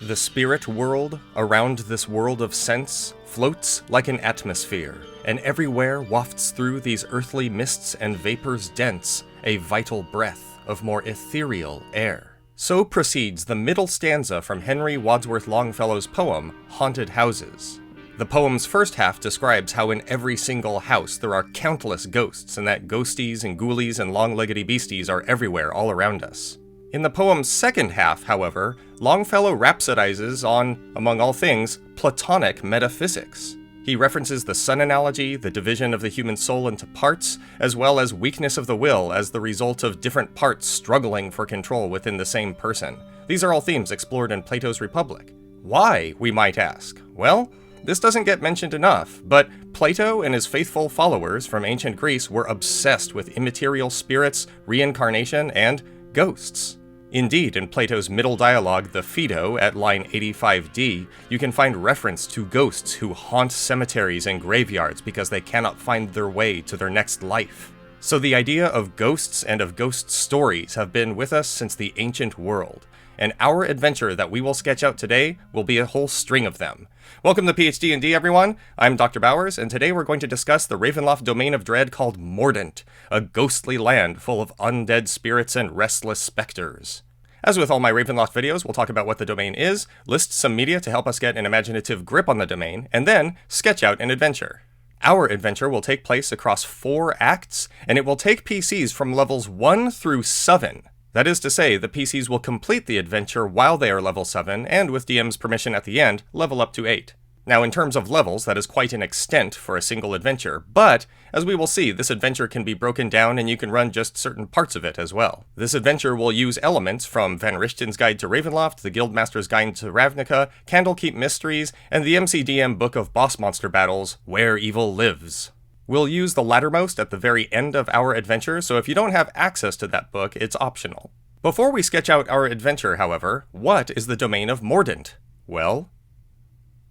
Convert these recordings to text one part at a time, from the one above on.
The spirit world, around this world of sense, floats like an atmosphere, and everywhere wafts through these earthly mists and vapors dense a vital breath of more ethereal air. So proceeds the middle stanza from Henry Wadsworth Longfellow's poem, Haunted Houses. The poem's first half describes how in every single house there are countless ghosts, and that ghosties and ghoulies and long-leggedy beasties are everywhere all around us. In the poem's second half, however, Longfellow rhapsodizes on, among all things, Platonic metaphysics. He references the sun analogy, the division of the human soul into parts, as well as weakness of the will as the result of different parts struggling for control within the same person. These are all themes explored in Plato's Republic. Why, we might ask? Well, this doesn't get mentioned enough, but Plato and his faithful followers from ancient Greece were obsessed with immaterial spirits, reincarnation, and ghosts. Indeed, in Plato's middle dialogue, the Phaedo, at line 85d, you can find reference to ghosts who haunt cemeteries and graveyards because they cannot find their way to their next life. So the idea of ghosts and of ghost stories have been with us since the ancient world, and our adventure that we will sketch out today will be a whole string of them. Welcome to PhD&D, everyone. I'm Dr. Bowers, and today we're going to discuss the Ravenloft Domain of Dread called Mordent, a ghostly land full of undead spirits and restless specters. As with all my Ravenloft videos, we'll talk about what the domain is, list some media to help us get an imaginative grip on the domain, and then sketch out an adventure. Our adventure will take place across 4 acts, and it will take PCs from levels 1 through 7. That is to say, the PCs will complete the adventure while they are level 7, and with DM's permission at the end, level up to 8. Now, in terms of levels, that is quite an extent for a single adventure, but, as we will see, this adventure can be broken down and you can run just certain parts of it as well. This adventure will use elements from Van Richten's Guide to Ravenloft, the Guildmaster's Guide to Ravnica, Candlekeep Mysteries, and the MCDM Book of Boss Monster Battles, Where Evil Lives. We'll use the lattermost at the very end of our adventure, so if you don't have access to that book, it's optional. Before we sketch out our adventure, however, what is the domain of Mordent? Well,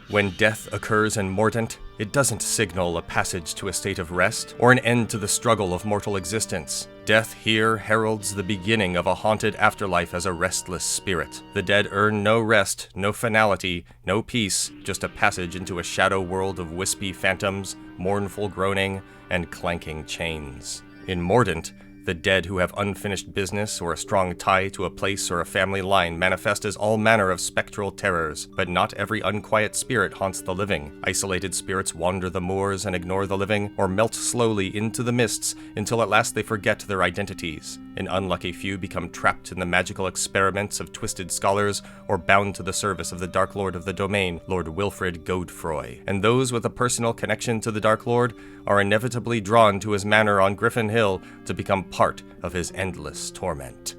when death occurs in Mordent, it doesn't signal a passage to a state of rest, or an end to the struggle of mortal existence. Death here heralds the beginning of a haunted afterlife as a restless spirit. The dead earn no rest, no finality, no peace, just a passage into a shadow world of wispy phantoms, mournful groaning, and clanking chains. In Mordent, the dead who have unfinished business or a strong tie to a place or a family line manifest as all manner of spectral terrors, but not every unquiet spirit haunts the living. Isolated spirits wander the moors and ignore the living, or melt slowly into the mists until at last they forget their identities. An unlucky few become trapped in the magical experiments of twisted scholars, or bound to the service of the Dark Lord of the Domain, Lord Wilfrid Godefroy. And those with a personal connection to the Dark Lord are inevitably drawn to his manor on Griffin Hill to become part of his endless torment.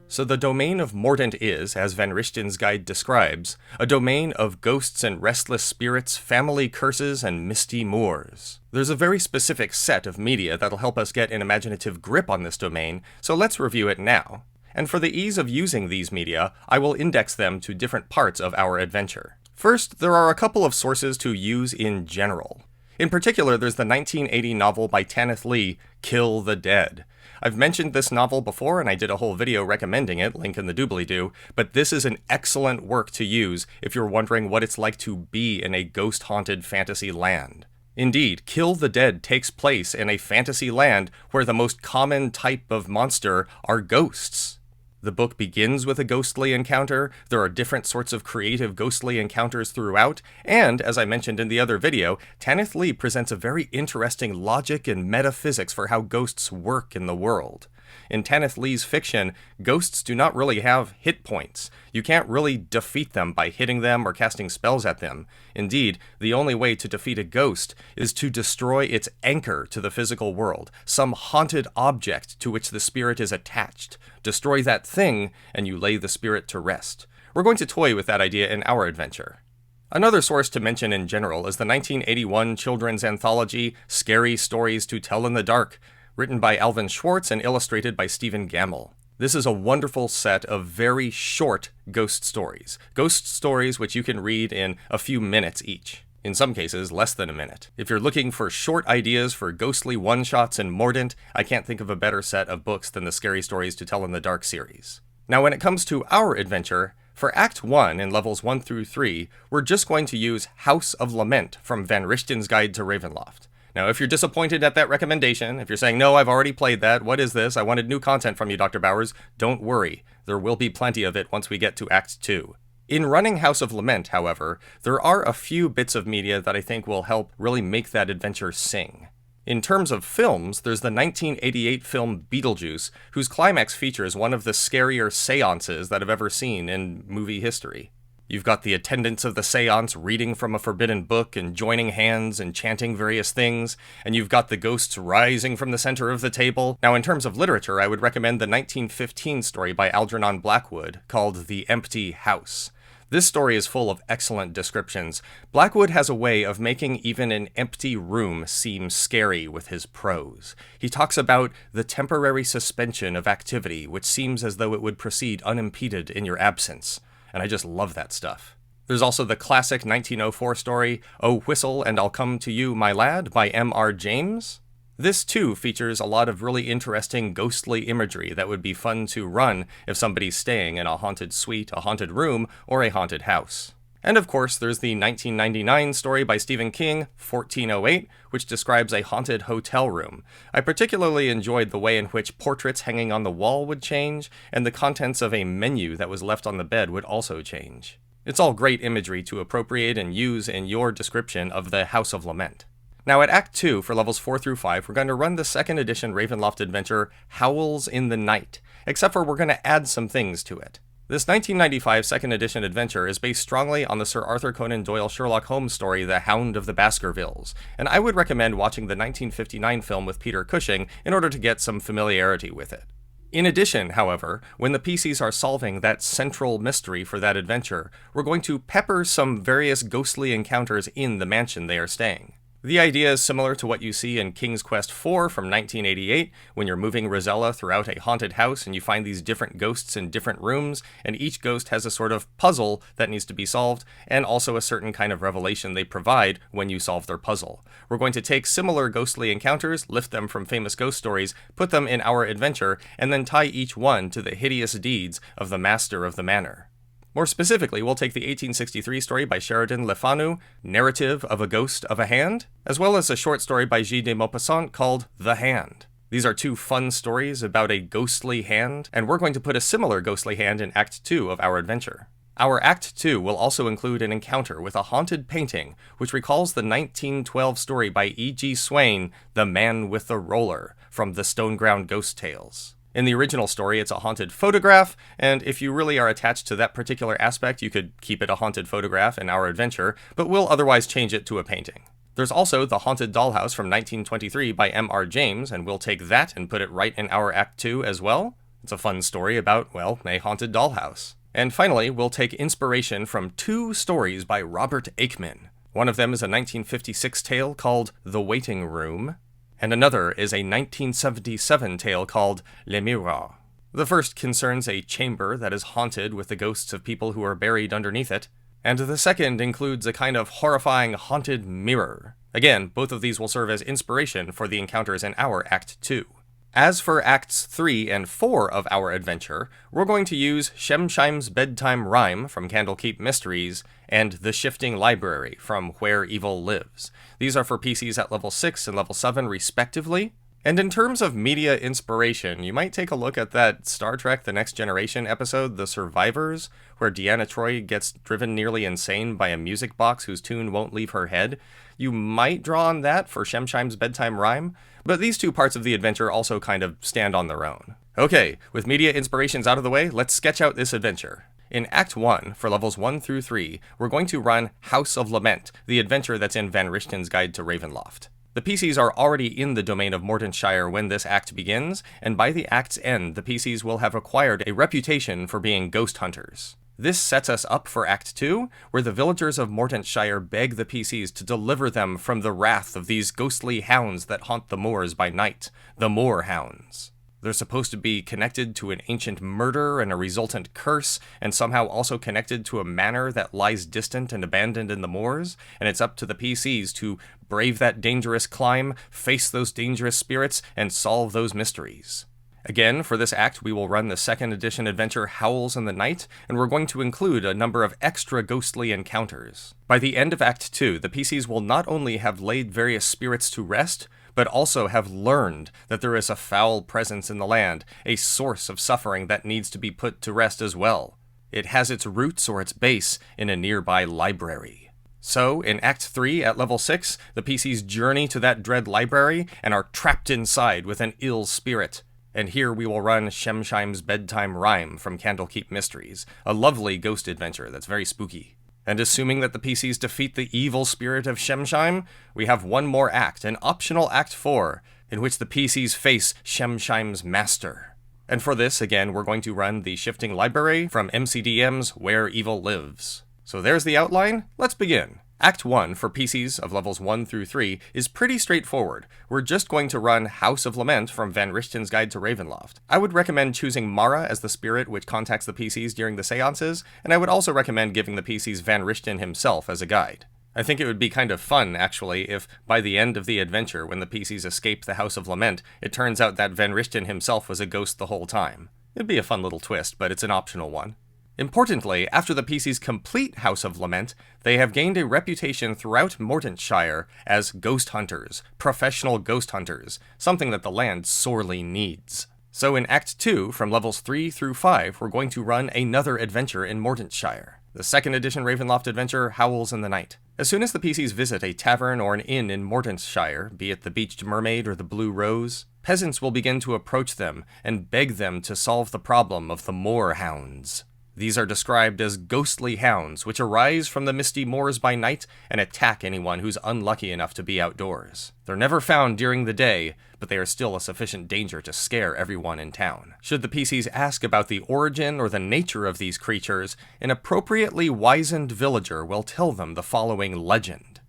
So the domain of Mordent is, as Van Richten's Guide describes, a domain of ghosts and restless spirits, family curses, and misty moors. There's a very specific set of media that'll help us get an imaginative grip on this domain, so let's review it now. And for the ease of using these media, I will index them to different parts of our adventure. First, there are a couple of sources to use in general. In particular, there's the 1980 novel by Tanith Lee, Kill the Dead. I've mentioned this novel before, and I did a whole video recommending it, link in the doobly-doo, but this is an excellent work to use if you're wondering what it's like to be in a ghost-haunted fantasy land. Indeed, Kill the Dead takes place in a fantasy land where the most common type of monster are ghosts. The book begins with a ghostly encounter, there are different sorts of creative ghostly encounters throughout, and, as I mentioned in the other video, Tanith Lee presents a very interesting logic and metaphysics for how ghosts work in the world. In Tanith Lee's fiction, ghosts do not really have hit points. You can't really defeat them by hitting them or casting spells at them. Indeed, the only way to defeat a ghost is to destroy its anchor to the physical world, some haunted object to which the spirit is attached. Destroy that thing, and you lay the spirit to rest. We're going to toy with that idea in our adventure. Another source to mention in general is the 1981 children's anthology, Scary Stories to Tell in the Dark, written by Alvin Schwartz and illustrated by Stephen Gamble. This is a wonderful set of very short ghost stories which you can read in a few minutes each. In some cases, less than a minute. If you're looking for short ideas for ghostly one-shots in Mordent, I can't think of a better set of books than the Scary Stories to Tell in the Dark series. Now when it comes to our adventure, For Act 1 in levels 1 through 3, we're just going to use House of Lament from Van Richten's Guide to Ravenloft. Now, if you're disappointed at that recommendation, if you're saying, no, I've already played that, what is this? I wanted new content from you, Dr. Bowers, don't worry. There will be plenty of it once we get to Act 2. In running House of Lament, however, there are a few bits of media that I think will help really make that adventure sing. In terms of films, there's the 1988 film Beetlejuice, whose climax features one of the scarier seances that I've ever seen in movie history. You've got the attendants of the seance reading from a forbidden book and joining hands and chanting various things, and you've got the ghosts rising from the center of the table. Now, in terms of literature, I would recommend the 1915 story by Algernon Blackwood called The Empty House. This story is full of excellent descriptions. Blackwood has a way of making even an empty room seem scary with his prose. He talks about the temporary suspension of activity, which seems as though it would proceed unimpeded in your absence. And I just love that stuff. There's also the classic 1904 story, Oh Whistle and I'll Come to You, My Lad, by M.R. James. This, too, features a lot of really interesting ghostly imagery that would be fun to run if somebody's staying in a haunted suite, a haunted room, or a haunted house. And of course, there's the 1999 story by Stephen King, 1408, which describes a haunted hotel room. I particularly enjoyed the way in which portraits hanging on the wall would change, and the contents of a menu that was left on the bed would also change. It's all great imagery to appropriate and use in your description of the House of Lament. Now at Act 2, for levels 4 through 5, we're going to run the 2nd edition Ravenloft adventure, Howls in the Night, except for we're going to add some things to it. This 1995 2nd edition adventure is based strongly on the Sir Arthur Conan Doyle Sherlock Holmes story, The Hound of the Baskervilles, and I would recommend watching the 1959 film with Peter Cushing in order to get some familiarity with it. In addition, however, when the PCs are solving that central mystery for that adventure, we're going to pepper some various ghostly encounters in the mansion they are staying. The idea is similar to what you see in King's Quest IV from 1988, when you're moving Rosella throughout a haunted house and you find these different ghosts in different rooms, and each ghost has a sort of puzzle that needs to be solved, and also a certain kind of revelation they provide when you solve their puzzle. We're going to take similar ghostly encounters, lift them from famous ghost stories, put them in our adventure, and then tie each one to the hideous deeds of the master of the manor. More specifically, we'll take the 1863 story by Sheridan Le Fanu, Narrative of a Ghost of a Hand, as well as a short story by G. de Maupassant called The Hand. These are two fun stories about a ghostly hand, and we're going to put a similar ghostly hand in Act 2 of our adventure. Our Act 2 will also include an encounter with a haunted painting, which recalls the 1912 story by E.G. Swain, The Man with the Roller, from the Stoneground Ghost Tales. In the original story, it's a haunted photograph, and if you really are attached to that particular aspect, you could keep it a haunted photograph in our adventure, but we'll otherwise change it to a painting. There's also The Haunted Dollhouse from 1923 by M.R. James, and we'll take that and put it right in our Act 2 as well. It's a fun story about, well, a haunted dollhouse. And finally, we'll take inspiration from two stories by Robert Aikman. One of them is a 1956 tale called The Waiting Room, and another is a 1977 tale called Le Miroir. The first concerns a chamber that is haunted with the ghosts of people who are buried underneath it, and the second includes a kind of horrifying haunted mirror. Again, both of these will serve as inspiration for the encounters in our Act 2. As for Acts 3 and 4 of our adventure, we're going to use Shemshime's Bedtime Rhyme from Candlekeep Mysteries and The Shifting Library from Where Evil Lives. These are for PCs at level 6 and level 7 respectively. And in terms of media inspiration, you might take a look at that Star Trek The Next Generation episode, The Survivors, where Deanna Troi gets driven nearly insane by a music box whose tune won't leave her head. You might draw on that for Shemshime's Bedtime Rhyme, but these two parts of the adventure also kind of stand on their own. Okay, with media inspirations out of the way, let's sketch out this adventure. In Act 1, for levels 1 through 3, we're going to run House of Lament, the adventure that's in Van Richten's Guide to Ravenloft. The PCs are already in the domain of Mordentshire when this act begins, and by the act's end, the PCs will have acquired a reputation for being ghost hunters. This sets us up for Act 2, where the villagers of Mordentshire beg the PCs to deliver them from the wrath of these ghostly hounds that haunt the moors by night, the Moorhounds. They're supposed to be connected to an ancient murder and a resultant curse, and somehow also connected to a manor that lies distant and abandoned in the moors, and it's up to the PCs to brave that dangerous climb, face those dangerous spirits, and solve those mysteries. Again, for this act, we will run the 2nd edition adventure Howls in the Night, and we're going to include a number of extra ghostly encounters. By the end of Act 2, the PCs will not only have laid various spirits to rest, but also have learned that there is a foul presence in the land, a source of suffering that needs to be put to rest as well. It has its roots or its base in a nearby library. So, in Act 3 at level 6, the PCs journey to that dread library and are trapped inside with an ill spirit. And here we will run Shemsheim's Bedtime Rhyme from Candlekeep Mysteries, a lovely ghost adventure that's very spooky. And assuming that the PCs defeat the evil spirit of Shemsheim, we have one more act, an optional Act 4, in which the PCs face Shemsheim's master. And for this, again, we're going to run the Shifting Library from MCDM's Where Evil Lives. So there's the outline, let's begin. Act 1 for PCs of levels 1 through 3 is pretty straightforward. We're just going to run House of Lament from Van Richten's Guide to Ravenloft. I would recommend choosing Mara as the spirit which contacts the PCs during the seances, and I would also recommend giving the PCs Van Richten himself as a guide. I think it would be kind of fun, actually, if by the end of the adventure, when the PCs escape the House of Lament, it turns out that Van Richten himself was a ghost the whole time. It'd be a fun little twist, but it's an optional one. Importantly, after the PCs complete House of Lament, they have gained a reputation throughout Mordentshire as ghost hunters, professional ghost hunters, something that the land sorely needs. So in Act 2, from levels 3 through 5, we're going to run another adventure in Mordentshire. The 2nd edition Ravenloft adventure, Howls in the Night. As soon as the PCs visit a tavern or an inn in Mordentshire, be it the Beached Mermaid or the Blue Rose, peasants will begin to approach them and beg them to solve the problem of the moorhounds. These are described as ghostly hounds, which arise from the misty moors by night and attack anyone who's unlucky enough to be outdoors. They're never found during the day, but they are still a sufficient danger to scare everyone in town. Should the PCs ask about the origin or the nature of these creatures, an appropriately wizened villager will tell them the following legend.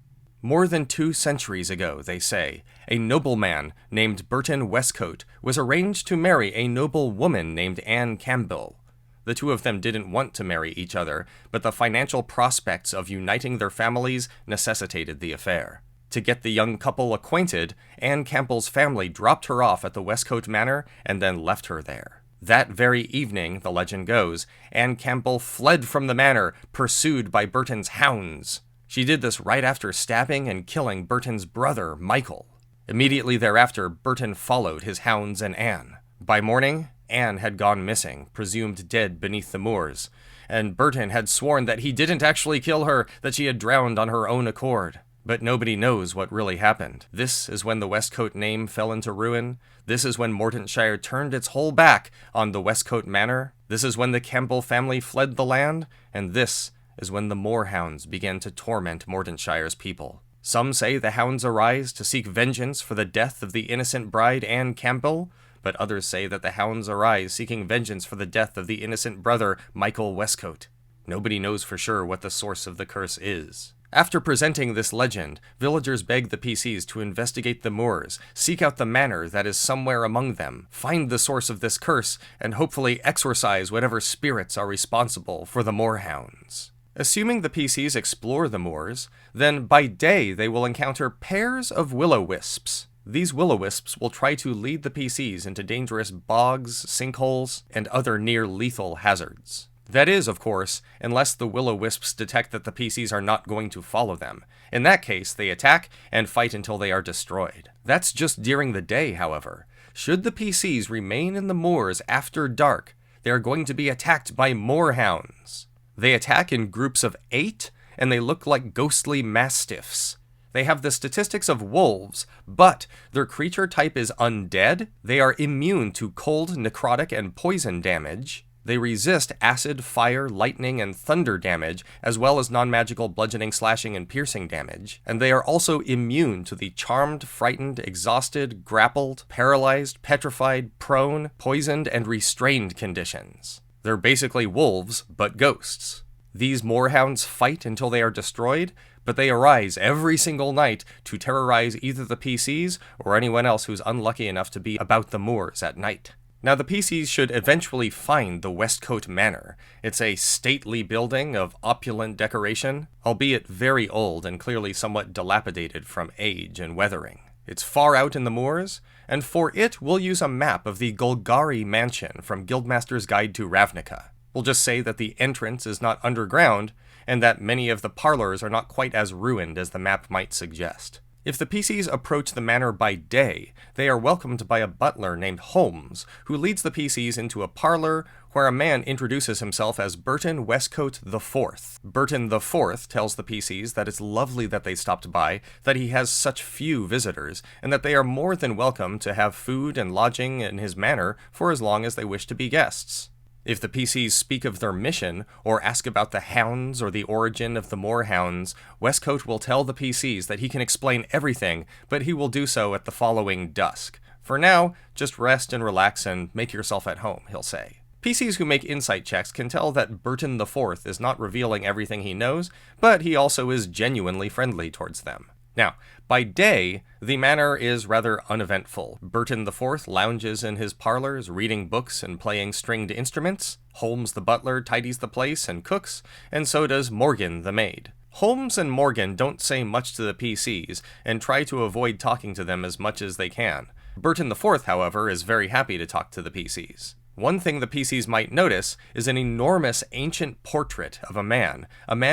More than 2 centuries ago, they say, a nobleman named Burton Westcote was arranged to marry a noble woman named Anne Campbell. The two of them didn't want to marry each other, but the financial prospects of uniting their families necessitated the affair. To get the young couple acquainted, Anne Campbell's family dropped her off at the Westcote Manor and then left her there. That very evening, the legend goes, Anne Campbell fled from the manor, pursued by Burton's hounds. She did this right after stabbing and killing Burton's brother, Michael. Immediately thereafter, Burton followed his hounds and Anne. By morning, Anne had gone missing, presumed dead beneath the moors, and Burton had sworn that he didn't actually kill her, that she had drowned on her own accord. But nobody knows what really happened. This is when the Westcote name fell into ruin. This is when Mordentshire turned its whole back on the Westcote Manor. This is when the Campbell family fled the land, and this is when the moorhounds began to torment Mordentshire's people. Some say the hounds arise to seek vengeance for the death of the innocent bride Anne Campbell, but others say that the hounds arise seeking vengeance for the death of the innocent brother, Michael Westcote. Nobody knows for sure what the source of the curse is. After presenting this legend, villagers beg the PCs to investigate the moors, seek out the manor that is somewhere among them, find the source of this curse, and hopefully exorcise whatever spirits are responsible for the moorhounds. Assuming the PCs explore the moors, then by day they will encounter pairs of will-o-wisps. These will-o-wisps will try to lead the PCs into dangerous bogs, sinkholes, and other near-lethal hazards. That is, of course, unless the will-o-wisps detect that the PCs are not going to follow them. In that case, they attack and fight until they are destroyed. That's just during the day, however. Should the PCs remain in the moors after dark, they are going to be attacked by moorhounds. They attack in groups of 8, and they look like ghostly mastiffs. They have the statistics of wolves, but their creature type is undead, they are immune to cold, necrotic, and poison damage, they resist acid, fire, lightning, and thunder damage, as well as non-magical bludgeoning, slashing, and piercing damage, and they are also immune to the charmed, frightened, exhausted, grappled, paralyzed, petrified, prone, poisoned, and restrained conditions. They're basically wolves, but ghosts. These moorhounds fight until they are destroyed, but they arise every single night to terrorize either the PCs or anyone else who's unlucky enough to be about the moors at night. Now, the PCs should eventually find the Westcote Manor. It's a stately building of opulent decoration, albeit very old and clearly somewhat dilapidated from age and weathering. It's far out in the moors, and for it we'll use a map of the Golgari Mansion from Guildmaster's Guide to Ravnica. We'll just say that the entrance is not underground, and that many of the parlors are not quite as ruined as the map might suggest. If the PCs approach the manor by day, they are welcomed by a butler named Holmes, who leads the PCs into a parlor where a man introduces himself as Burton Westcote IV. Burton IV tells the PCs that it's lovely that they stopped by, that he has such few visitors, and that they are more than welcome to have food and lodging in his manor for as long as they wish to be guests. If the PCs speak of their mission, or ask about the hounds or the origin of the moorhounds, Westcote will tell the PCs that he can explain everything, but he will do so at the following dusk. For now, just rest and relax and make yourself at home, he'll say. PCs who make insight checks can tell that Burton IV is not revealing everything he knows, but he also is genuinely friendly towards them. Now, by day, the manor is rather uneventful. Burton IV lounges in his parlors, reading books and playing stringed instruments. Holmes the butler tidies the place and cooks, and so does Morgan the maid. Holmes and Morgan don't say much to the PCs, and try to avoid talking to them as much as they can. Burton IV, however, is very happy to talk to the PCs. One thing the PCs might notice is an enormous ancient portrait of a man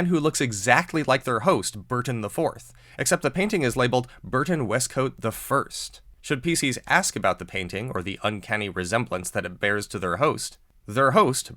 who looks exactly like their host, Burton IV, except the painting is labeled Burton Westcote I. Should PCs ask about the painting or the uncanny resemblance that it bears to their host,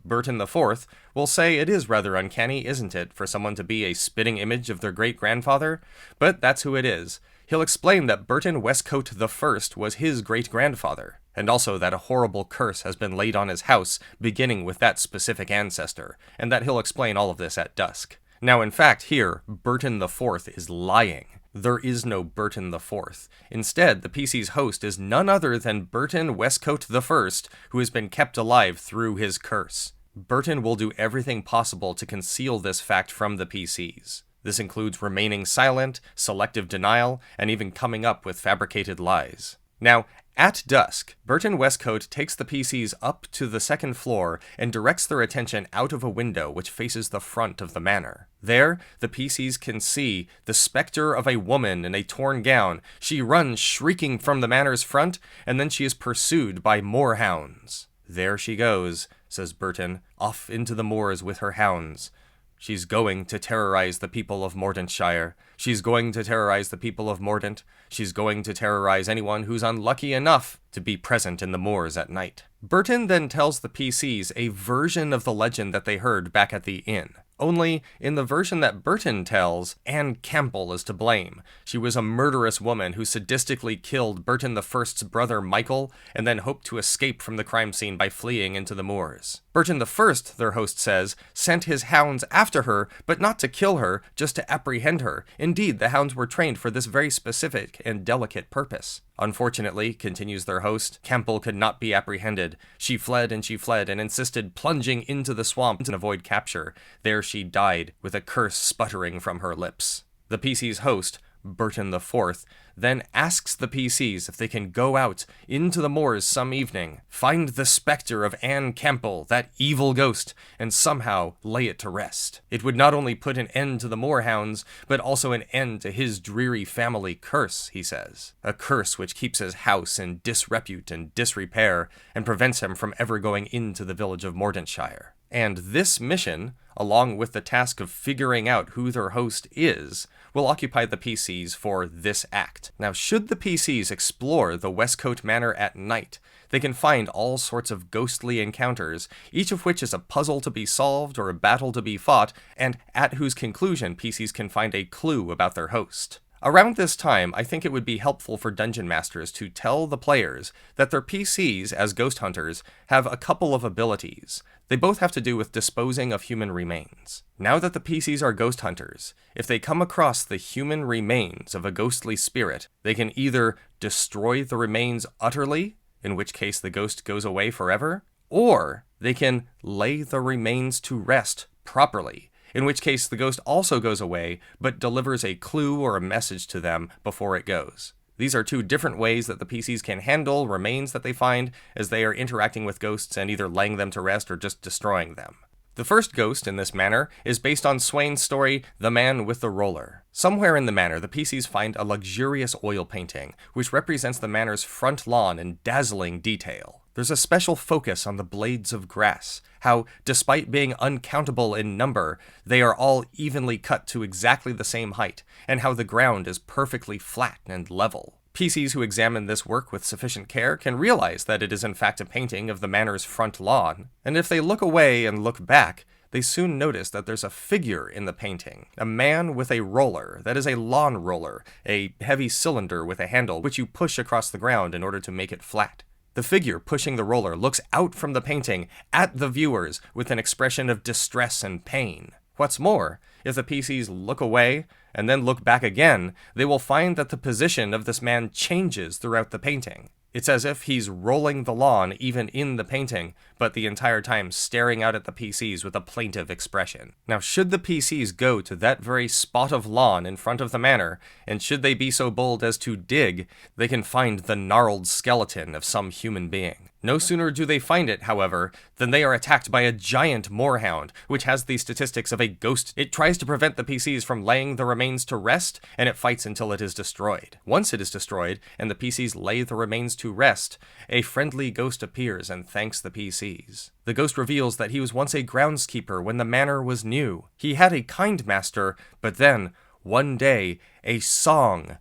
Burton IV, will say it is rather uncanny, isn't it, for someone to be a spitting image of their great-grandfather? But that's who it is. He'll explain that Burton Westcote I was his great-grandfather, and also that a horrible curse has been laid on his house, beginning with that specific ancestor, and that he'll explain all of this at dusk. Now, in fact, here, Burton IV is lying. There is no Burton IV. Instead, the PC's host is none other than Burton Westcote I, who has been kept alive through his curse. Burton will do everything possible to conceal this fact from the PCs. This includes remaining silent, selective denial, and even coming up with fabricated lies. Now, at dusk, Burton Westcote takes the PCs up to the second floor and directs their attention out of a window which faces the front of the manor. There, the PCs can see the specter of a woman in a torn gown. She runs shrieking from the manor's front, and then she is pursued by moorhounds. "There she goes," says Burton, "off into the moors with her hounds. She's going to terrorize the people of Mordentshire. She's going to terrorize the people of Mordent. She's going to terrorize anyone who's unlucky enough to be present in the moors at night." Burton then tells the PCs a version of the legend that they heard back at the inn. Only, in the version that Burton tells, Anne Campbell is to blame. She was a murderous woman who sadistically killed Burton I's brother Michael, and then hoped to escape from the crime scene by fleeing into the moors. Burton I, their host says, sent his hounds after her, but not to kill her, just to apprehend her. Indeed, the hounds were trained for this very specific and delicate purpose. Unfortunately, continues their host, Campbell could not be apprehended. She fled and insisted plunging into the swamp to avoid capture. There she died, with a curse sputtering from her lips. The PC's host, Burton IV, then asks the PCs if they can go out into the moors some evening, find the specter of Anne Campbell, that evil ghost, and somehow lay it to rest. It would not only put an end to the moorhounds, but also an end to his dreary family curse, he says. A curse which keeps his house in disrepute and disrepair, and prevents him from ever going into the village of Mordentshire. And this mission, along with the task of figuring out who their host is, will occupy the PCs for this act. Now, should the PCs explore the Westcote Manor at night, they can find all sorts of ghostly encounters, each of which is a puzzle to be solved or a battle to be fought, and at whose conclusion PCs can find a clue about their host. Around this time, I think it would be helpful for dungeon masters to tell the players that their PCs, as ghost hunters, have a couple of abilities. They both have to do with disposing of human remains. Now that the PCs are ghost hunters, if they come across the human remains of a ghostly spirit, they can either destroy the remains utterly, in which case the ghost goes away forever, or they can lay the remains to rest properly, in which case the ghost also goes away, but delivers a clue or a message to them before it goes. These are two different ways that the PCs can handle remains that they find as they are interacting with ghosts and either laying them to rest or just destroying them. The first ghost in this manor is based on Swain's story, The Man with the Roller. Somewhere in the manor, the PCs find a luxurious oil painting, which represents the manor's front lawn in dazzling detail. There's a special focus on the blades of grass, how, despite being uncountable in number, they are all evenly cut to exactly the same height, and how the ground is perfectly flat and level. PCs who examine this work with sufficient care can realize that it is in fact a painting of the manor's front lawn, and if they look away and look back, they soon notice that there's a figure in the painting, a man with a roller, that is a lawn roller, a heavy cylinder with a handle which you push across the ground in order to make it flat. The figure pushing the roller looks out from the painting at the viewers with an expression of distress and pain. What's more, if the PCs look away and then look back again, they will find that the position of this man changes throughout the painting. It's as if he's rolling the lawn even in the painting, but the entire time staring out at the PCs with a plaintive expression. Now, should the PCs go to that very spot of lawn in front of the manor, and should they be so bold as to dig, they can find the gnarled skeleton of some human being. No sooner do they find it, however, than they are attacked by a giant moorhound, which has the statistics of a ghost. It tries to prevent the PCs from laying the remains to rest, and it fights until it is destroyed. Once it is destroyed, and the PCs lay the remains to rest, a friendly ghost appears and thanks the PCs. The ghost reveals that he was once a groundskeeper when the manor was new. He had a kind master, but then, one day, a song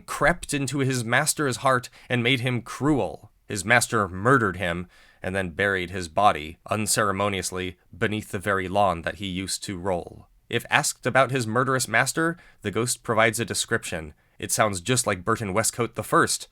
crept into his master's heart and made him cruel. His master murdered him, and then buried his body, unceremoniously, beneath the very lawn that he used to roll. If asked about his murderous master, the ghost provides a description. It sounds just like Burton Westcote the First,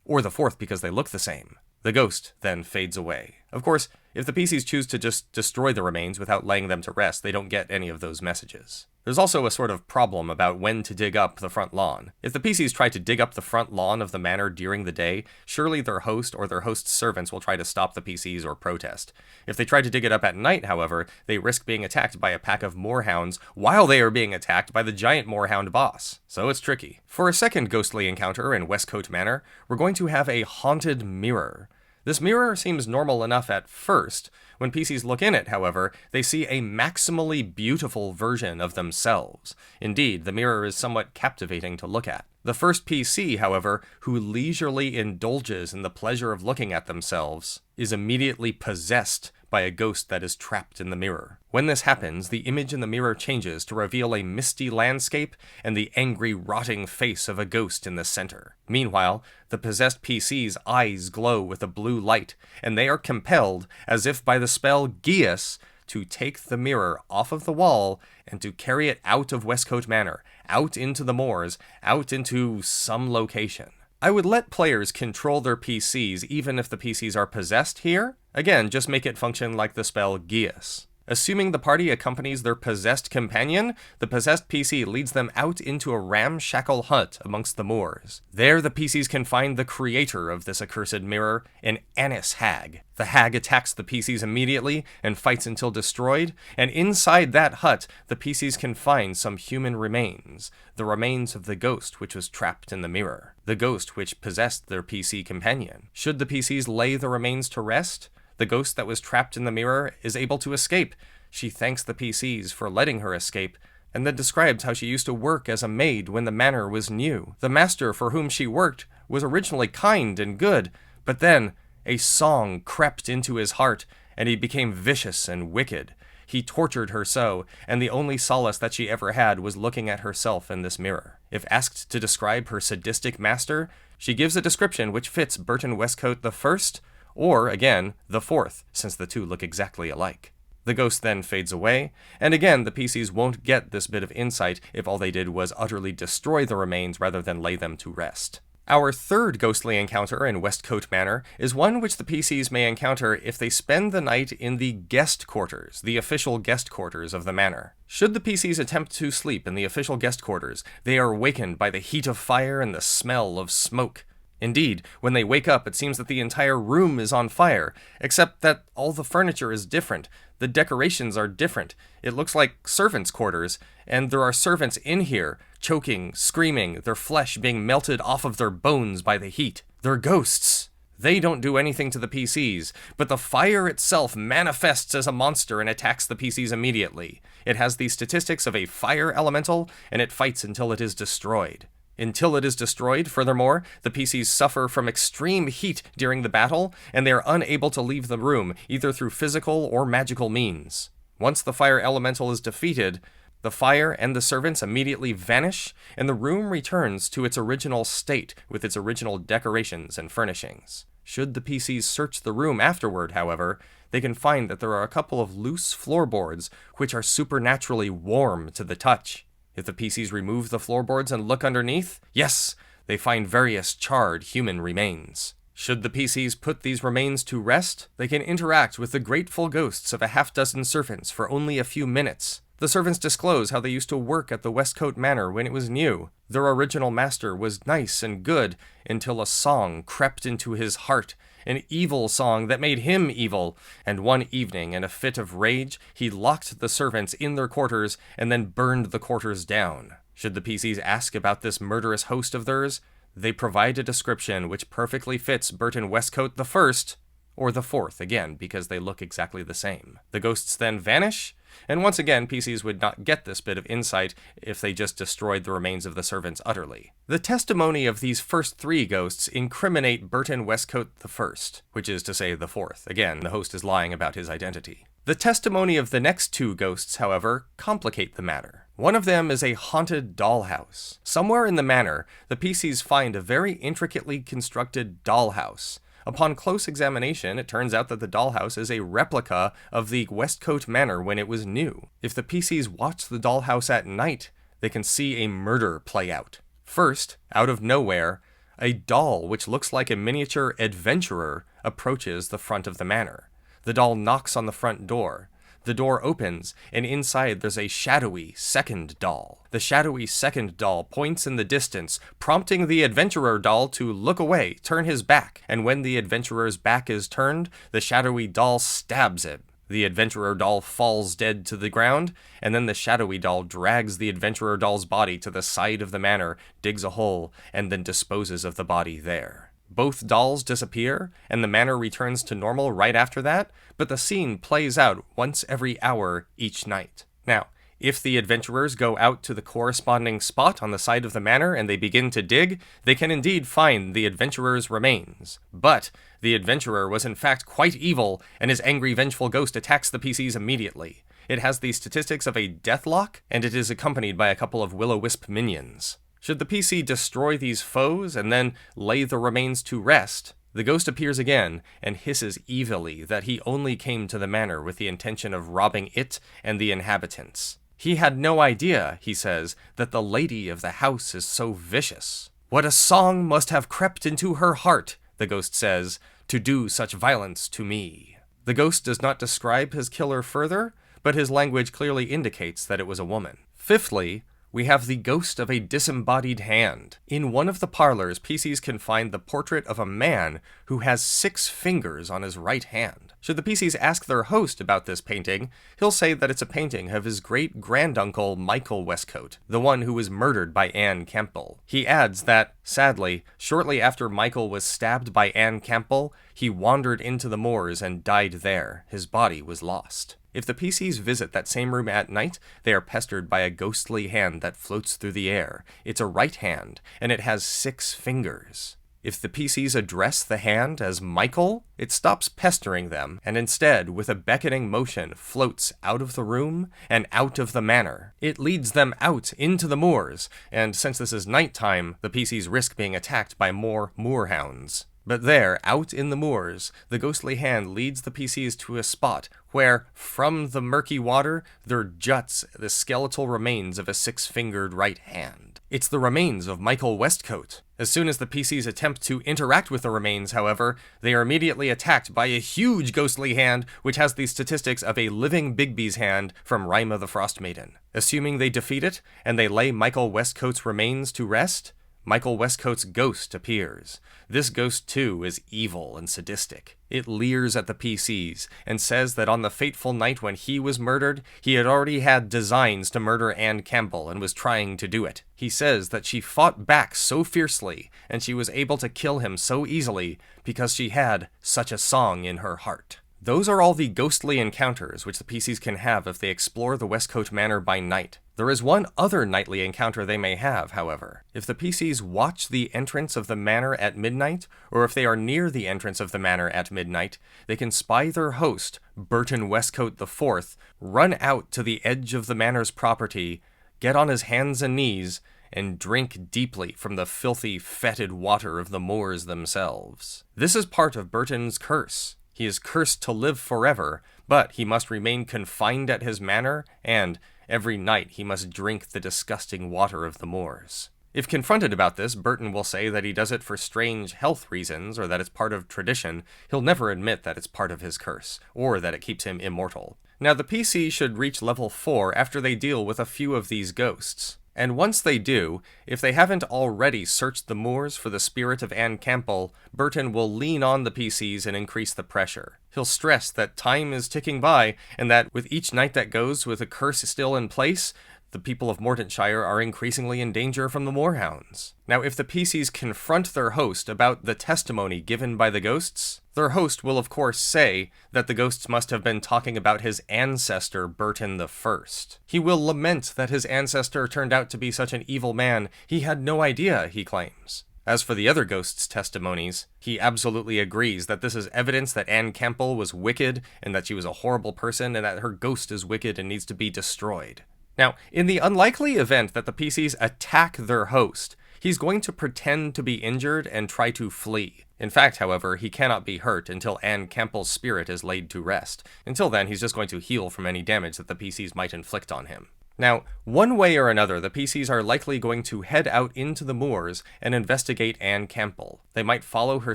or the Fourth because they look the same. The ghost then fades away. Of course, if the PCs choose to just destroy the remains without laying them to rest, they don't get any of those messages. There's also a sort of problem about when to dig up the front lawn. If the PCs try to dig up the front lawn of the manor during the day, surely their host or their host's servants will try to stop the PCs or protest. If they try to dig it up at night, however, they risk being attacked by a pack of moorhounds while they are being attacked by the giant moorhound boss. So it's tricky. For a second ghostly encounter in Westcote Manor, we're going to have a haunted mirror. This mirror seems normal enough at first. When PCs look in it, however, they see a maximally beautiful version of themselves. Indeed, the mirror is somewhat captivating to look at. The first PC, however, who leisurely indulges in the pleasure of looking at themselves, is immediately possessed by a ghost that is trapped in the mirror. When this happens, the image in the mirror changes to reveal a misty landscape and the angry, rotting face of a ghost in the center. Meanwhile, the possessed PC's eyes glow with a blue light, and they are compelled, as if by the spell Geas, to take the mirror off of the wall and to carry it out of Westcote Manor, out into the moors, out into some location. I would let players control their PCs even if the PCs are possessed here. Again, just make it function like the spell Geas. Assuming the party accompanies their possessed companion, the possessed PC leads them out into a ramshackle hut amongst the moors. There the PCs can find the creator of this accursed mirror, an Annis hag. The hag attacks the PCs immediately and fights until destroyed, and inside that hut, the PCs can find some human remains, the remains of the ghost which was trapped in the mirror, the ghost which possessed their PC companion. Should the PCs lay the remains to rest, the ghost that was trapped in the mirror is able to escape. She thanks the PCs for letting her escape, and then describes how she used to work as a maid when the manor was new. The master for whom she worked was originally kind and good, but then a song crept into his heart, and he became vicious and wicked. He tortured her so, and the only solace that she ever had was looking at herself in this mirror. If asked to describe her sadistic master, she gives a description which fits Burton Westcote the First, or, again, the Fourth, since the two look exactly alike. The ghost then fades away, and again, the PCs won't get this bit of insight if all they did was utterly destroy the remains rather than lay them to rest. Our third ghostly encounter in Westcote Manor is one which the PCs may encounter if they spend the night in the guest quarters, the official guest quarters of the manor. Should the PCs attempt to sleep in the official guest quarters, they are awakened by the heat of fire and the smell of smoke. Indeed, when they wake up, it seems that the entire room is on fire, except that all the furniture is different. The decorations are different. It looks like servants' quarters, and there are servants in here, choking, screaming, their flesh being melted off of their bones by the heat. They're ghosts. They don't do anything to the PCs, but the fire itself manifests as a monster and attacks the PCs immediately. It has the statistics of a fire elemental, and it fights until it is destroyed. Until it is destroyed, furthermore, the PCs suffer from extreme heat during the battle, and they are unable to leave the room, either through physical or magical means. Once the fire elemental is defeated, the fire and the servants immediately vanish, and the room returns to its original state with its original decorations and furnishings. Should the PCs search the room afterward, however, they can find that there are a couple of loose floorboards which are supernaturally warm to the touch. If the PCs remove the floorboards and look underneath, yes, they find various charred human remains. Should the PCs put these remains to rest, they can interact with the grateful ghosts of a half-dozen servants for only a few minutes. The servants disclose how they used to work at the Westcote Manor when it was new. Their original master was nice and good until a song crept into his heart, an evil song that made him evil, and one evening, in a fit of rage, he locked the servants in their quarters and then burned the quarters down. Should the PCs ask about this murderous host of theirs, they provide a description which perfectly fits Burton Westcote the First, or the Fourth, again, because they look exactly the same. The ghosts then vanish, and once again, PCs would not get this bit of insight if they just destroyed the remains of the servants utterly. The testimony of these first three ghosts incriminate Burton Westcote the First, which is to say the Fourth. Again, the host is lying about his identity. The testimony of the next two ghosts, however, complicate the matter. One of them is a haunted dollhouse. Somewhere in the manor, the PCs find a very intricately constructed dollhouse. Upon close examination, it turns out that the dollhouse is a replica of the Westcote Manor when it was new. If the PCs watch the dollhouse at night, they can see a murder play out. First, out of nowhere, a doll which looks like a miniature adventurer approaches the front of the manor. The doll knocks on the front door. The door opens, and inside there's a shadowy second doll. The shadowy second doll points in the distance, prompting the adventurer doll to look away, turn his back, and when the adventurer's back is turned, the shadowy doll stabs him. The adventurer doll falls dead to the ground, and then the shadowy doll drags the adventurer doll's body to the side of the manor, digs a hole, and then disposes of the body there. Both dolls disappear, and the manor returns to normal right after that, but the scene plays out once every hour each night. Now, if the adventurers go out to the corresponding spot on the side of the manor and they begin to dig, they can indeed find the adventurer's remains. But the adventurer was in fact quite evil, and his angry, vengeful ghost attacks the PCs immediately. It has the statistics of a deathlock, and it is accompanied by a couple of will-o-wisp minions. Should the PC destroy these foes and then lay the remains to rest, the ghost appears again and hisses evilly that he only came to the manor with the intention of robbing it and the inhabitants. He had no idea, he says, that the lady of the house is so vicious. What a song must have crept into her heart, the ghost says, to do such violence to me. The ghost does not describe his killer further, but his language clearly indicates that it was a woman. Fifthly, we have the ghost of a disembodied hand. In one of the parlors, PCs can find the portrait of a man who has 6 fingers on his right hand. Should the PCs ask their host about this painting, he'll say that it's a painting of his great-granduncle Michael Westcote, the one who was murdered by Anne Campbell. He adds that, sadly, shortly after Michael was stabbed by Anne Campbell, he wandered into the moors and died there. His body was lost. If the PCs visit that same room at night, they are pestered by a ghostly hand that floats through the air. It's a right hand, and it has 6 fingers. If the PCs address the hand as Michael, it stops pestering them, and instead, with a beckoning motion, floats out of the room and out of the manor. It leads them out into the moors, and since this is nighttime, the PCs risk being attacked by more moorhounds. But there, out in the moors, the ghostly hand leads the PCs to a spot where, from the murky water, there juts the skeletal remains of a 6-fingered right hand. It's the remains of Michael Westcote. As soon as the PCs attempt to interact with the remains, however, they are immediately attacked by a huge ghostly hand, which has the statistics of a living Bigby's hand from Rima the Frost Maiden. Assuming they defeat it, and they lay Michael Westcote's remains to rest, Michael Westcoat's ghost appears. This ghost, too, is evil and sadistic. It leers at the PCs and says that on the fateful night when he was murdered, he had already had designs to murder Anne Campbell and was trying to do it. He says that she fought back so fiercely and she was able to kill him so easily because she had such a song in her heart. Those are all the ghostly encounters which the PCs can have if they explore the Westcoat Manor by night. There is one other nightly encounter they may have, however. If the PCs watch the entrance of the manor at midnight, or if they are near the entrance of the manor at midnight, they can spy their host, Burton Westcoat IV, run out to the edge of the manor's property, get on his hands and knees, and drink deeply from the filthy, fetid water of the moors themselves. This is part of Burton's curse. He is cursed to live forever, but he must remain confined at his manor, and every night he must drink the disgusting water of the moors. If confronted about this, Burton will say that he does it for strange health reasons, or that it's part of tradition. He'll never admit that it's part of his curse, or that it keeps him immortal. Now, the PC should reach level 4 after they deal with a few of these ghosts. And once they do, if they haven't already searched the moors for the spirit of Anne Campbell, Burton will lean on the PCs and increase the pressure. He'll stress that time is ticking by, and that with each night that goes with a curse still in place, the people of Mordentshire are increasingly in danger from the moorhounds. Now, if the PCs confront their host about the testimony given by the ghosts, their host will of course say that the ghosts must have been talking about his ancestor, Burton I. He will lament that his ancestor turned out to be such an evil man, he had no idea, he claims. As for the other ghosts' testimonies, he absolutely agrees that this is evidence that Anne Campbell was wicked, and that she was a horrible person, and that her ghost is wicked and needs to be destroyed. Now, in the unlikely event that the PCs attack their host, he's going to pretend to be injured and try to flee. In fact, however, he cannot be hurt until Anne Campbell's spirit is laid to rest. Until then, he's just going to heal from any damage that the PCs might inflict on him. Now, one way or another, the PCs are likely going to head out into the moors and investigate Anne Campbell. They might follow her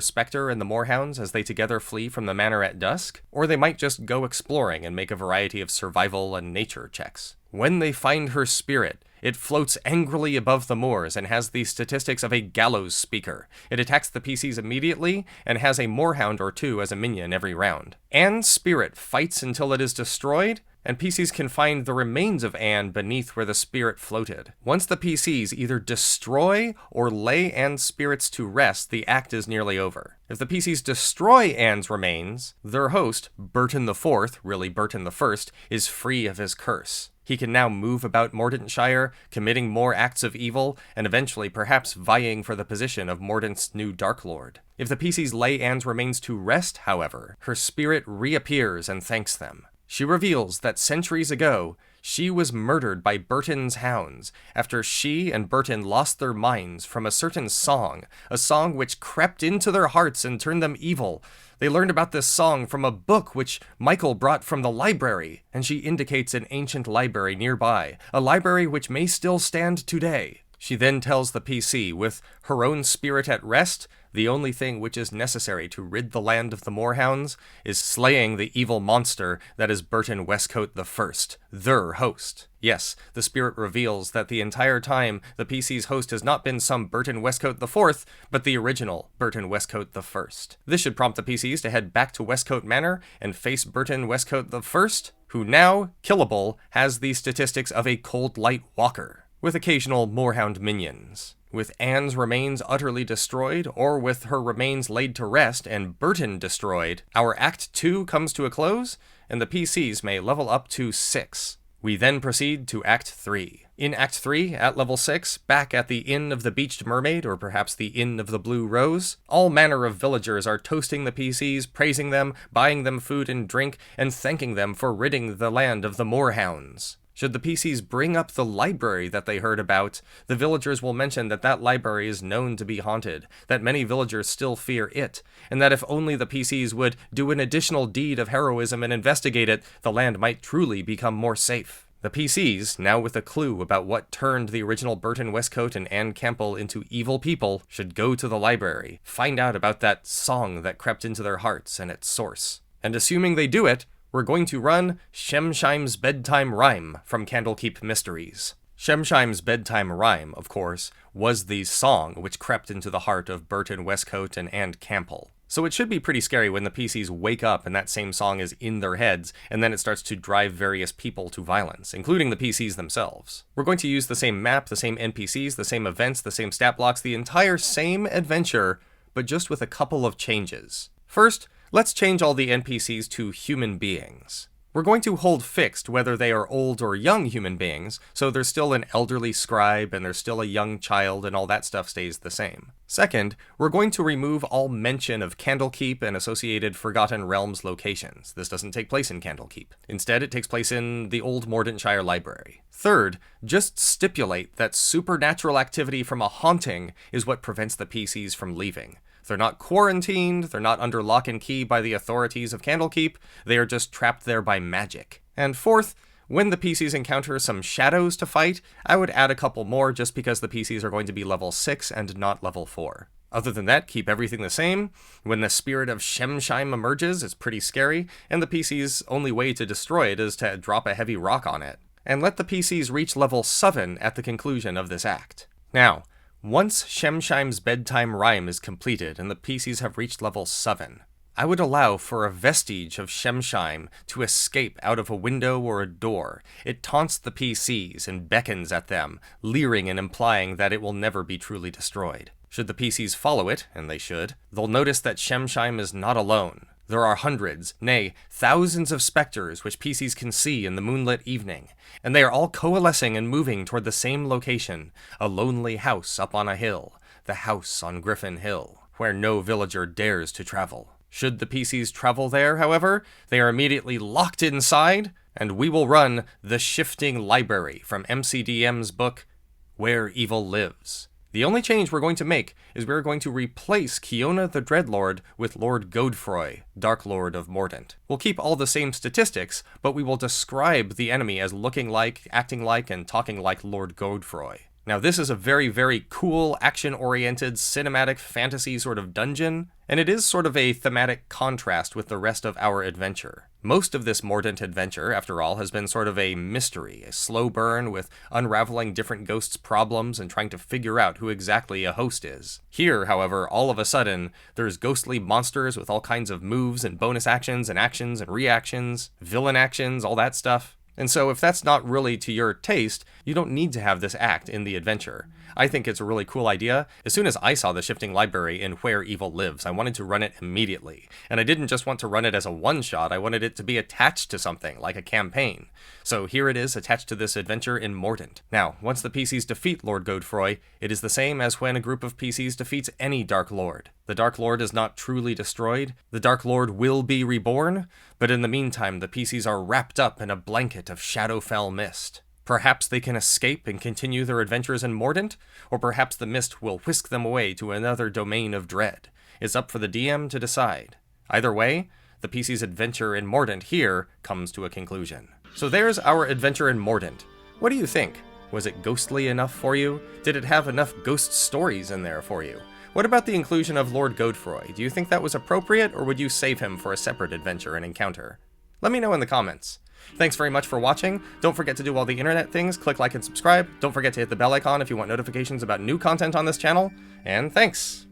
specter and the moorhounds as they together flee from the manor at dusk, or they might just go exploring and make a variety of survival and nature checks. When they find her spirit, it floats angrily above the moors and has the statistics of a gallows speaker. It attacks the PCs immediately and has a moorhound or two as a minion every round. Anne's spirit fights until it is destroyed, and PCs can find the remains of Anne beneath where the spirit floated. Once the PCs either destroy or lay Anne's spirits to rest, the act is nearly over. If the PCs destroy Anne's remains, their host, Burton IV, really Burton I, is free of his curse. He can now move about Mordentshire, committing more acts of evil, and eventually perhaps vying for the position of Mordent's new Dark Lord. If the PCs lay Anne's remains to rest, however, her spirit reappears and thanks them. She reveals that centuries ago, she was murdered by Burton's hounds after she and Burton lost their minds from a certain song, a song which crept into their hearts and turned them evil. They learned about this song from a book which Michael brought from the library, and she indicates an ancient library nearby, a library which may still stand today. She then tells the PC, with her own spirit at rest, the only thing which is necessary to rid the land of the moorhounds is slaying the evil monster that is Burton Westcoat I, their host. Yes, the spirit reveals that the entire time the PC's host has not been some Burton Westcoat IV, but the original Burton Westcoat I. This should prompt the PCs to head back to Westcoat Manor and face Burton Westcoat I, who now, killable, has the statistics of a Cold Light Walker, with occasional moorhound minions. With Anne's remains utterly destroyed, or with her remains laid to rest and Burton destroyed, our Act 2 comes to a close, and the PCs may level up to 6. We then proceed to Act 3. In Act 3, at level 6, back at the Inn of the Beached Mermaid, or perhaps the Inn of the Blue Rose, all manner of villagers are toasting the PCs, praising them, buying them food and drink, and thanking them for ridding the land of the moorhounds. Should the PCs bring up the library that they heard about, the villagers will mention that that library is known to be haunted, that many villagers still fear it, and that if only the PCs would do an additional deed of heroism and investigate it, the land might truly become more safe. The PCs, now with a clue about what turned the original Burton Westcoat and Anne Campbell into evil people, should go to the library, find out about that song that crept into their hearts and its source. And assuming they do it, we're going to run Shemshime's Bedtime Rhyme from Candlekeep Mysteries. Shemshime's bedtime rhyme, of course, was the song which crept into the heart of Burton Westcote and Anne Campbell. So it should be pretty scary when the PCs wake up and that same song is in their heads, and then it starts to drive various people to violence, including the PCs themselves. We're going to use the same map, the same NPCs, the same events, the same stat blocks, the entire same adventure, but just with a couple of changes. First, let's change all the NPCs to human beings. We're going to hold fixed whether they are old or young human beings, so there's still an elderly scribe and there's still a young child and all that stuff stays the same. Second, we're going to remove all mention of Candlekeep and associated Forgotten Realms locations. This doesn't take place in Candlekeep. Instead, it takes place in the old Mordentshire Library. Third, just stipulate that supernatural activity from a haunting is what prevents the PCs from leaving. They're not quarantined, they're not under lock and key by the authorities of Candlekeep, they are just trapped there by magic. And fourth, when the PCs encounter some shadows to fight, I would add a couple more just because the PCs are going to be level 6 and not level 4. Other than that, keep everything the same. When the spirit of Shemshime emerges, it's pretty scary, and the PC's only way to destroy it is to drop a heavy rock on it. And let the PCs reach level 7 at the conclusion of this act. Now, once Shemshime's bedtime rhyme is completed and the PCs have reached level 7, I would allow for a vestige of Shemshime to escape out of a window or a door. It taunts the PCs and beckons at them, leering and implying that it will never be truly destroyed. Should the PCs follow it, and they should, they'll notice that Shemshime is not alone. There are hundreds, nay, thousands of specters which PCs can see in the moonlit evening, and they are all coalescing and moving toward the same location, a lonely house up on a hill, the house on Griffin Hill, where no villager dares to travel. Should the PCs travel there, however, they are immediately locked inside, and we will run The Shifting Library from MCDM's book, Where Evil Lives. The only change we're going to make is we're going to replace Kiona the Dreadlord with Lord Godefroy, Dark Lord of Mordent. We'll keep all the same statistics, but we will describe the enemy as looking like, acting like, and talking like Lord Godefroy. Now this is a very, very cool, action-oriented, cinematic fantasy sort of dungeon, and it is sort of a thematic contrast with the rest of our adventure. Most of this Mordent adventure, after all, has been sort of a mystery, a slow burn with unraveling different ghosts' problems and trying to figure out who exactly a host is. Here, however, all of a sudden, there's ghostly monsters with all kinds of moves and bonus actions and reactions, villain actions, all that stuff. And so if that's not really to your taste, you don't need to have this act in the adventure. I think it's a really cool idea. As soon as I saw the Shifting Library in Where Evil Lives, I wanted to run it immediately. And I didn't just want to run it as a one-shot, I wanted it to be attached to something, like a campaign. So here it is, attached to this adventure in Mordent. Now, once the PCs defeat Lord Godefroy, it is the same as when a group of PCs defeats any Dark Lord. The Dark Lord is not truly destroyed, the Dark Lord will be reborn, but in the meantime the PCs are wrapped up in a blanket of Shadowfell mist. Perhaps they can escape and continue their adventures in Mordent, or perhaps the mist will whisk them away to another domain of dread. It's up for the DM to decide. Either way, the PC's adventure in Mordent here comes to a conclusion. So there's our adventure in Mordent. What do you think? Was it ghostly enough for you? Did it have enough ghost stories in there for you? What about the inclusion of Lord Godefroy? Do you think that was appropriate, or would you save him for a separate adventure and encounter? Let me know in the comments. Thanks very much for watching. Don't forget to do all the internet things, click like and subscribe. Don't forget to hit the bell icon if you want notifications about new content on this channel, and thanks!